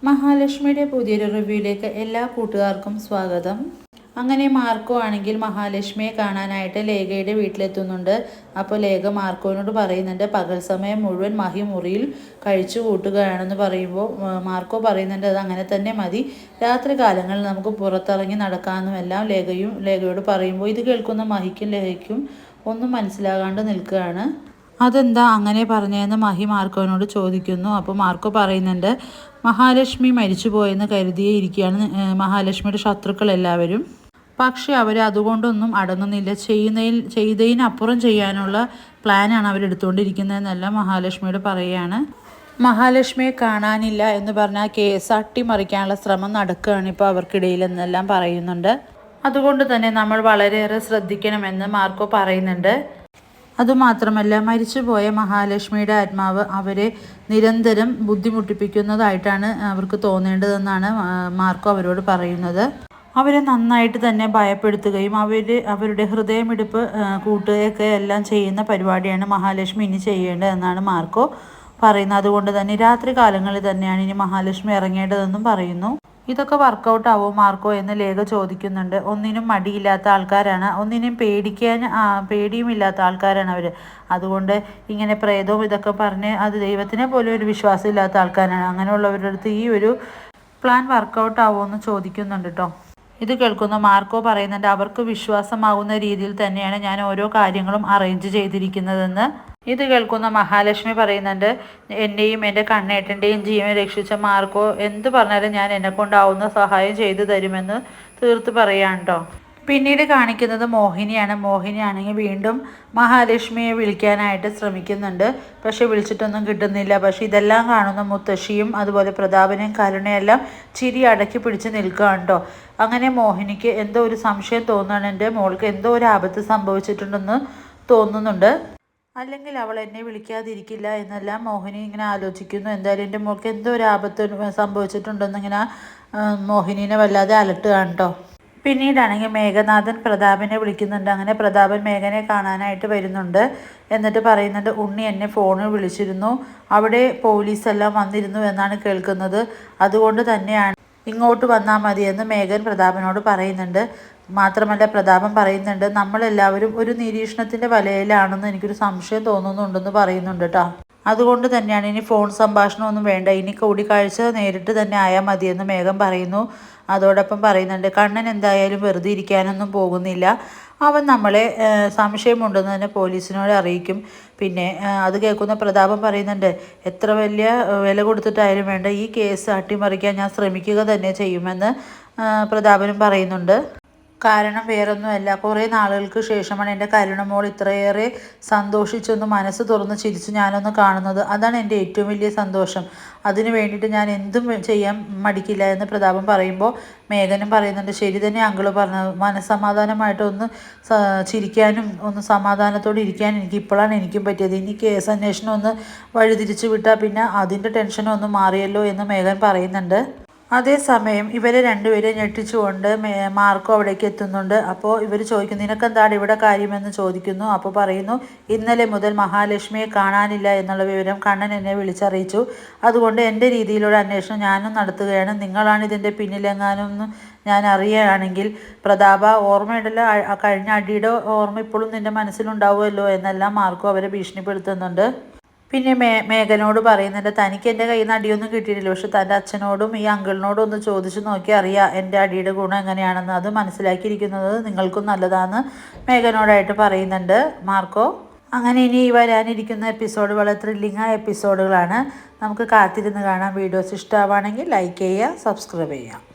മഹാലക്ഷ്മിയുടെ പുതിയൊരു റിവ്യൂയിലേക്ക് എല്ലാ കൂട്ടുകാർക്കും സ്വാഗതം. അങ്ങനെ മാർക്കോ ആണെങ്കിൽ മഹാലക്ഷ്മിയെ കാണാനായിട്ട് ലേഖയുടെ വീട്ടിലെത്തുന്നുണ്ട്. അപ്പോൾ ലേഖ മാർക്കോനോട് പറയുന്നുണ്ട് പകൽ സമയം മുഴുവൻ മഹി മുറിയിൽ കഴിച്ചു കൂട്ടുകയാണെന്ന് പറയുമ്പോൾ മാർക്കോ പറയുന്നുണ്ട് അത് അങ്ങനെ തന്നെ മതി, രാത്രി കാലങ്ങളിൽ നമുക്ക് പുറത്തിറങ്ങി നടക്കാമെന്നുമെല്ലാം ലേഖയോട് പറയുമ്പോൾ ഇത് കേൾക്കുന്ന മഹിക്കും ലേഖയ്ക്കും ഒന്നും മനസ്സിലാകാണ്ട് നിൽക്കുകയാണ്. അതെന്താ അങ്ങനെ പറഞ്ഞതെന്ന് മഹി മാർക്കോനോട് ചോദിക്കുന്നു. അപ്പോൾ മാർക്കോ പറയുന്നുണ്ട് മഹാലക്ഷ്മി മരിച്ചു പോയെന്ന് കരുതിയേ ഇരിക്കുകയാണ് മഹാലക്ഷ്മിയുടെ ശത്രുക്കൾ എല്ലാവരും. പക്ഷേ അവർ അതുകൊണ്ടൊന്നും അടങ്ങുന്നില്ല, ചെയ്തതിനപ്പുറം ചെയ്യാനുള്ള പ്ലാനാണ് അവരെടുത്തുകൊണ്ടിരിക്കുന്നതെന്നെല്ലാം മഹാലക്ഷ്മിയോട് പറയുകയാണ്. മഹാലക്ഷ്മിയെ കാണാനില്ല എന്ന് പറഞ്ഞാൽ കേസ് അട്ടിമറിക്കാനുള്ള ശ്രമം നടക്കുകയാണ് ഇപ്പോൾ അവർക്കിടയിലെന്നെല്ലാം പറയുന്നുണ്ട്. അതുകൊണ്ട് തന്നെ നമ്മൾ വളരെയേറെ ശ്രദ്ധിക്കണമെന്ന് മാർക്കോ പറയുന്നുണ്ട്. അതുമാത്രമല്ല മരിച്ചുപോയ മഹാലക്ഷ്മിയുടെ ആത്മാവ് അവരെ നിരന്തരം ബുദ്ധിമുട്ടിപ്പിക്കുന്നതായിട്ടാണ് അവർക്ക് തോന്നേണ്ടതെന്നാണ് മാർക്കോ അവരോട് പറയുന്നത്. അവരെ നന്നായിട്ട് തന്നെ ഭയപ്പെടുത്തുകയും അവരുടെ ഹൃദയമിടിപ്പ് കൂട്ടുകയൊക്കെ എല്ലാം ചെയ്യുന്ന പരിപാടിയാണ് മഹാലക്ഷ്മി ഇനി ചെയ്യേണ്ടതെന്നാണ് മാർക്കോ പറയുന്നത്. അതുകൊണ്ട് തന്നെ രാത്രി കാലങ്ങളിൽ തന്നെയാണ് ഇനി മഹാലക്ഷ്മി ഇറങ്ങേണ്ടതെന്നും പറയുന്നു. ഇതൊക്കെ വർക്കൗട്ട് ആവോ മാർക്കോ എന്ന് ലേഖ ചോദിക്കുന്നുണ്ട്. ഒന്നിനും മടിയില്ലാത്ത ആൾക്കാരാണ്, ഒന്നിനും പേടിയുമില്ലാത്ത ആൾക്കാരാണ് അവർ. അതുകൊണ്ട് ഇങ്ങനെ പ്രേതവും ഇതൊക്കെ പറഞ്ഞ് അത് ദൈവത്തിനെ പോലും ഒരു വിശ്വാസമില്ലാത്ത ആൾക്കാരാണ്. അങ്ങനെയുള്ളവരുടെ അടുത്ത് ഈ ഒരു പ്ലാൻ വർക്കൗട്ട് ആവോ എന്ന് ചോദിക്കുന്നുണ്ട് കേട്ടോ. ഇത് കേൾക്കുന്ന മാർക്കോ പറയുന്നുണ്ട് അവർക്ക് വിശ്വാസമാകുന്ന രീതിയിൽ തന്നെയാണ് ഞാൻ ഓരോ കാര്യങ്ങളും അറേഞ്ച് ചെയ്തിരിക്കുന്നതെന്ന്. ഇത് കേൾക്കുന്ന മഹാലക്ഷ്മി പറയുന്നുണ്ട് എൻ്റെയും എൻ്റെ കണ്ണേട്ടൻ്റെയും ജീവൻ രക്ഷിച്ച മാർക്കോ എന്ത് പറഞ്ഞാലും ഞാൻ എന്നെക്കൊണ്ടാവുന്ന സഹായം ചെയ്തു തരുമെന്ന് തീർത്ത് പറയാൻ കേട്ടോ. പിന്നീട് കാണിക്കുന്നത് മോഹിനിയാണ്. മോഹിനിയാണെങ്കിൽ വീണ്ടും മഹാലക്ഷ്മിയെ വിളിക്കാനായിട്ട് ശ്രമിക്കുന്നുണ്ട്. പക്ഷെ വിളിച്ചിട്ടൊന്നും കിട്ടുന്നില്ല. പക്ഷെ ഇതെല്ലാം കാണുന്ന മുത്തശ്ശിയും അതുപോലെ പ്രതാപനും കരുണയെല്ലാം ചിരി അടക്കി പിടിച്ച് നിൽക്കുകയാണ് കേട്ടോ. അങ്ങനെ മോഹിനിക്ക് എന്തോ ഒരു സംശയം തോന്നുകയാണ്, എൻ്റെ മോൾക്ക് എന്തോ ഒരു ആപത്ത് സംഭവിച്ചിട്ടുണ്ടെന്ന് തോന്നുന്നുണ്ട്, അല്ലെങ്കിൽ അവൾ എന്നെ വിളിക്കാതിരിക്കില്ല എന്നെല്ലാം മോഹിനി ഇങ്ങനെ ആലോചിക്കുന്നു. എന്തായാലും എൻ്റെ മോൾക്ക് എന്തോ ഒരു ആപത്ത് സംഭവിച്ചിട്ടുണ്ടെന്നിങ്ങനെ മോഹിനീനെ വല്ലാതെ അലട്ടുകയാണ് കേട്ടോ. പിന്നീടാണെങ്കിൽ മേഘനാഥൻ പ്രതാപനെ വിളിക്കുന്നുണ്ട്. അങ്ങനെ പ്രതാപൻ മേഘനെ കാണാനായിട്ട് വരുന്നുണ്ട്. എന്നിട്ട് പറയുന്നുണ്ട് ഉണ്ണി എന്നെ ഫോണിൽ വിളിച്ചിരുന്നു, അവിടെ പോലീസെല്ലാം വന്നിരുന്നു എന്നാണ് കേൾക്കുന്നത്, അതുകൊണ്ട് തന്നെയാണ് ഇങ്ങോട്ട് വന്നാൽ മതിയെന്ന് മേഘൻ പ്രതാപനോട് പറയുന്നുണ്ട്. മാത്രമല്ല പ്രതാപൻ പറയുന്നുണ്ട് നമ്മളെല്ലാവരും ഒരു നിരീക്ഷണത്തിൻ്റെ വലയിലാണെന്ന് എനിക്കൊരു സംശയം തോന്നുന്നുണ്ടെന്ന് പറയുന്നുണ്ട് കേട്ടോ. അതുകൊണ്ട് തന്നെയാണ് ഇനി ഫോൺ സംഭാഷണമൊന്നും വേണ്ട, ഇനി കൂടിക്കാഴ്ച നേരിട്ട് തന്നെ ആയാൽ മതിയെന്ന് മേഘൻ പറയുന്നു. അതോടൊപ്പം പറയുന്നുണ്ട് കണ്ണൻ എന്തായാലും വെറുതെ ഇരിക്കാനൊന്നും പോകുന്നില്ല, അവൻ നമ്മളെ സംശയമുണ്ടെന്ന് തന്നെ പോലീസിനോട് അറിയിക്കും. പിന്നെ അത് കേൾക്കുന്ന പ്രതാപൻ പറയുന്നുണ്ട് എത്ര വലിയ വില കൊടുത്തിട്ടായാലും വേണ്ട ഈ കേസ് അട്ടിമറിക്കാൻ ഞാൻ ശ്രമിക്കുക തന്നെ ചെയ്യുമെന്ന് പ്രതാപനും പറയുന്നുണ്ട്. കാരണം വേറൊന്നുമല്ല, കുറേ നാളുകൾക്ക് ശേഷമാണ് എൻ്റെ കരുണമോൾ ഇത്രയേറെ സന്തോഷിച്ചൊന്ന് മനസ്സ് തുറന്ന് ചിരിച്ച് ഞാനൊന്ന് കാണുന്നത്. അതാണ് എൻ്റെ ഏറ്റവും വലിയ സന്തോഷം. അതിന് വേണ്ടിയിട്ട് ഞാൻ എന്തും ചെയ്യാൻ മടിക്കില്ല എന്ന് പ്രതാപൻ പറയുമ്പോൾ മേഘനും പറയുന്നുണ്ട് ശരി തന്നെ അങ്കിള് പറഞ്ഞത്, മനസ്സമാധാനമായിട്ട് ഒന്ന് ചിരിക്കാനും ഒന്ന് സമാധാനത്തോടെ ഇരിക്കാനും ഇപ്പോഴാണ് എനിക്കും പറ്റിയത്. ഇനി കേസ് അന്വേഷണം ഒന്ന് വഴിതിരിച്ചു വിട്ടാൽ പിന്നെ അതിൻ്റെ ടെൻഷനും ഒന്ന് മാറിയല്ലോ എന്ന് മേഘൻ പറയുന്നുണ്ട്. അതേസമയം ഇവരെ രണ്ടുപേരെ ഞെട്ടിച്ചുകൊണ്ട് മാർക്കോ അവിടേക്ക് എത്തുന്നുണ്ട്. അപ്പോൾ ഇവർ ചോദിക്കുന്നു നിനക്കെന്താണ് ഇവിടെ കാര്യമെന്ന് ചോദിക്കുന്നു. അപ്പോൾ പറയുന്നു ഇന്നലെ മുതൽ മഹാലക്ഷ്മിയെ കാണാനില്ല എന്നുള്ള വിവരം കണ്ണൻ എന്നെ വിളിച്ചറിയിച്ചു, അതുകൊണ്ട് എൻ്റെ രീതിയിലുള്ള അന്വേഷണം ഞാനും നടത്തുകയാണ്, നിങ്ങളാണ് ഇതിൻ്റെ പിന്നിലെങ്ങാനും ഞാൻ അറിയുകയാണെങ്കിൽ പ്രതാപ ഓർമ്മയുണ്ടല്ലോ കഴിഞ്ഞ അടിയുടെ ഓർമ്മ ഇപ്പോഴും നിൻ്റെ മനസ്സിലുണ്ടാവുമല്ലോ എന്നെല്ലാം മാർക്കോ അവരെ ഭീഷണിപ്പെടുത്തുന്നുണ്ട്. പിന്നെ മേഘനോട് പറയുന്നുണ്ട് തനിക്ക് എൻ്റെ കയ്യിൽ നിന്ന് അടിയൊന്നും കിട്ടിയിട്ടില്ല, പക്ഷെ തൻ്റെ അച്ഛനോടും ഈ അങ്കിളിനോടും ഒന്ന് ചോദിച്ചു നോക്കി അറിയാം എൻ്റെ അടിയുടെ ഗുണം എങ്ങനെയാണെന്ന്, അത് മനസ്സിലാക്കിയിരിക്കുന്നത് നിങ്ങൾക്കും നല്ലതാണെന്ന് മേഘനോടായിട്ട് പറയുന്നുണ്ട് മാർക്കോ. അങ്ങനെ ഇനി വരാനിരിക്കുന്ന എപ്പിസോഡ് വളരെ ത്രില്ലിംഗായ എപ്പിസോഡുകളാണ്, നമുക്ക് കാത്തിരുന്ന് കാണാം. വീഡിയോസ് ഇഷ്ടമാവുകയാണെങ്കിൽ ലൈക്ക് ചെയ്യുക, സബ്സ്ക്രൈബ് ചെയ്യുക.